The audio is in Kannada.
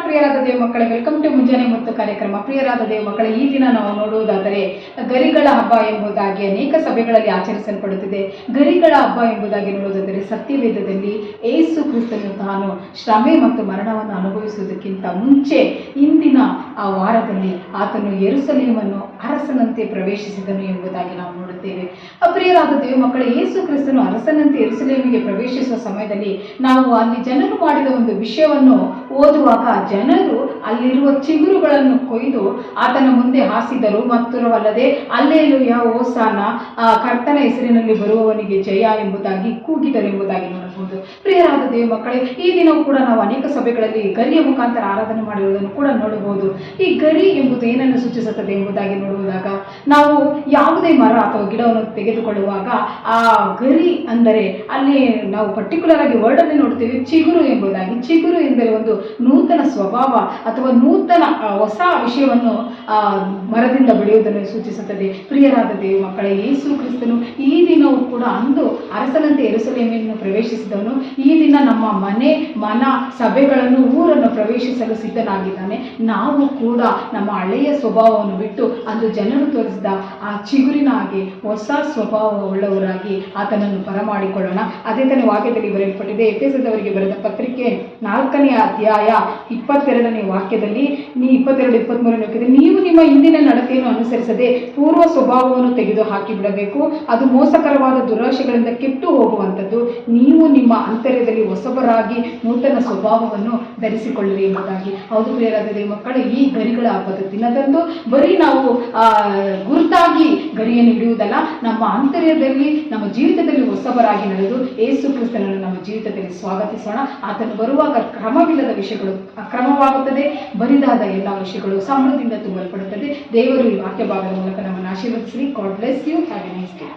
ಪ್ರಿಯರಾದ ದೇವ ಮಕ್ಕಳೇ, ವೆಲ್ಕಮ್ ಟು ಮುಂಜಾನೆ ಮತ್ತು ಕಾರ್ಯಕ್ರಮ. ಪ್ರಿಯರಾದ ದೇವ ಮಕ್ಕಳೇ, ಈ ದಿನ ನಾವು ನೋಡುವುದಾದರೆ ಗರಿಗಳ ಹಬ್ಬ ಎಂಬುದಾಗಿ ಅನೇಕ ಸಭೆಗಳಲ್ಲಿ ಆಚರಿಸಲ್ಪಡುತ್ತಿದೆ. ಗರಿಗಳ ಹಬ್ಬ ಎಂಬುದಾಗಿ ನೋಡುವುದಾದರೆ ಸತ್ಯವೇದದಲ್ಲಿ ಏಸು ಕ್ರಿಸ್ತನು ತಾನು ಶ್ರಮೆ ಮತ್ತು ಮರಣವನ್ನು ಅನುಭವಿಸುವುದಕ್ಕಿಂತ ಮುಂಚೆ ಇಂದಿನ ಆ ವಾರದಲ್ಲಿ ಆತನು ಯೆರೂಸಲೇಮನ್ನು ಅರಸನಂತೆ ಪ್ರವೇಶಿಸಿದನು ಎಂಬುದಾಗಿ ನಾವು ನೋಡುತ್ತೇವೆ. ಪ್ರಿಯರಾದ ದೇವ ಮಕ್ಕಳೇ, ಯೇಸು ಕ್ರಿಸ್ತನು ಅರಸನಂತೆ ಯೆರೂಸಲೇಮಿಗೆ ಪ್ರವೇಶಿಸುವ ಸಮಯದಲ್ಲಿ ನಾವು ಅಲ್ಲಿ ಜನರು ಮಾಡಿದ ಒಂದು ವಿಷಯವನ್ನು ಓದುವಾಗ, ಜನರು ಅಲ್ಲಿರುವ ಚಿಗುರುಗಳನ್ನು ಕೊಯ್ದು ಆತನ ಮುಂದೆ ಹಾಸಿದರು. ಮಾತ್ರವಲ್ಲದೆ ಅಲ್ಲೇಲೂಯಾ ಹೋಸನ್ನ, ಕರ್ತನ ಹೆಸರಿನಲ್ಲಿ ಬರುವವನಿಗೆ ಜಯ ಎಂಬುದಾಗಿ ಕೂಗಿದರು ಎಂಬುದಾಗಿ ನೋಡಬಹುದು. ಪ್ರಿಯರಾದ ದೇವ ಮಕ್ಕಳೇ, ಈ ದಿನವೂ ಕೂಡ ನಾವು ಅನೇಕ ಸಭೆಗಳಲ್ಲಿ ಗರಿಯ ಮುಖಾಂತರ ಆರಾಧನೆ ಮಾಡಿರುವುದನ್ನು ಕೂಡ ನೋಡಬಹುದು. ಈ ಗರಿ ಎಂಬುದು ಏನನ್ನು ಸೂಚಿಸುತ್ತದೆ ಎಂಬುದಾಗಿ ನೋಡುವಾಗ, ನಾವು ಯಾವುದೇ ಮರ ಅಥವಾ ಗಿಡವನ್ನು ತೆಗೆದುಕೊಳ್ಳುವಾಗ ಆ ಗರಿ ಅಂದರೆ ಅಲ್ಲಿ ನಾವು ಪರ್ಟಿಕ್ಯುಲರ್ ಆಗಿ ವರ್ಡ್ ಅಲ್ಲಿ ನೋಡ್ತೀವಿ ಚಿಗುರು ಎಂಬುದಾಗಿ. ಚಿಗುರು ಎಂದರೆ ಒಂದು ನೂತನ ಸ್ವಭಾವ ಅಥವಾ ನೂತನ ಹೊಸ ವಿಷಯವನ್ನು ಮರದಿಂದ ಬೆಳೆಯುವುದನ್ನು ಸೂಚಿಸುತ್ತದೆ. ಪ್ರಿಯರಾದ ದೇವ ಮಕ್ಕಳೇ, ಯೇಸು ಕ್ರಿಸ್ತನು ಈ ದಿನವೂ ಕೂಡ ಅಂದು ಅರಸನಂತೆ ಯೆರೂಸಲೇಮನ್ನು ಪ್ರವೇಶಿಸಿದವನು ಈ ದಿನ ನಮ್ಮ ಮನ ಸಭೆಗಳನ್ನು ಊರನ್ನು ಪ್ರವೇಶಿಸಲು ಸಿದ್ಧನಾಗಿದ್ದಾನೆ. ನಾವು ಕೂಡ ನಮ್ಮ ಹಳೆಯ ಸ್ವಭಾವವನ್ನು ಬಿಟ್ಟು ಅಂದು ಜನರು ತೋರಿಸಿದ ಆ ಚಿಗುರಿನ ಹಾಗೆ ಹೊಸ ಸ್ವಭಾವವುಳ್ಳವರಾಗಿ ಆತನನ್ನು ಬರಮಾಡಿಕೊಳ್ಳೋಣ. ಅದೇ ತಾನೇ ವಾಕ್ಯದಲ್ಲಿ ಬರೆಯಲ್ಪಟ್ಟಿದೆ. ಎಫೆಸದವರಿಗೆ ಬರೆದ ಪತ್ರಿಕೆ 4ನೇ ಅಧ್ಯಾಯ 22ನೇ ವಾಕ್ಯದಲ್ಲಿ 22-23 ನೀವು ನಿಮ್ಮ ಹಿಂದಿನ ನಡತೆಯನ್ನು ಅನುಸರಿಸದೆ ಪೂರ್ವ ಸ್ವಭಾವವನ್ನು ತೆಗೆದು ಹಾಕಿ ಬಿಡಬೇಕು, ಅದು ಮೋಸಕರವಾದ ದುರಾಶೆಗಳಿಂದ ಕೆಟ್ಟು ಹೋಗುವಂಥದ್ದು. ನೀವು ನಿಮ್ಮ ಅಂತರ್ಯದಲ್ಲಿ ಹೊಸಬರಾಗಿ ನೂತನ ಸ್ವಭಾವವನ್ನು ಧರಿಸಿಕೊಳ್ಳಿರಿ ಎಂಬುದಾಗಿ. ಹೌದು ಪ್ರಿಯರಾದ ದೇವ ಮಕ್ಕಳೇ, ಈ ಗರಿಗಳ ಹಬ್ಬದ ದಿನದಂದು ಬರೀ ನಾವು ಗುರುತಾಗಿ ಗರಿಯನ್ನು ಹಿಡಿಯುವುದಲ್ಲ, ನಮ್ಮ ಅಂತರ್ಯದಲ್ಲಿ ನಮ್ಮ ಜೀವಿತದಲ್ಲಿ ಹೊಸಬರಾಗಿ ನಡೆದು ಯೇಸು ಕ್ರಿಸ್ತನನ್ನು ನಮ್ಮ ಜೀವಿತದಲ್ಲಿ ಸ್ವಾಗತಿಸೋಣ. ಆತನು ಬರುವಾಗ ಕ್ರಮವಿಲ್ಲದ ವಿಷಯಗಳು ಅಕ್ರಮವಾಗುತ್ತದೆ, ಬರಿದಾದ ಎಲ್ಲ ವಿಷಯಗಳು ಸಮೃದ್ಧಿಯಿಂದ ತುಂಬಲ್ಪಡುತ್ತದೆ. ದೇವರು ಈ ವಾಕ್ಯ ಭಾಗದ ಮೂಲಕ ನಮ್ಮನ್ನು ಆಶೀರ್ವದಿಸಲಿ. God bless you. Have a nice day.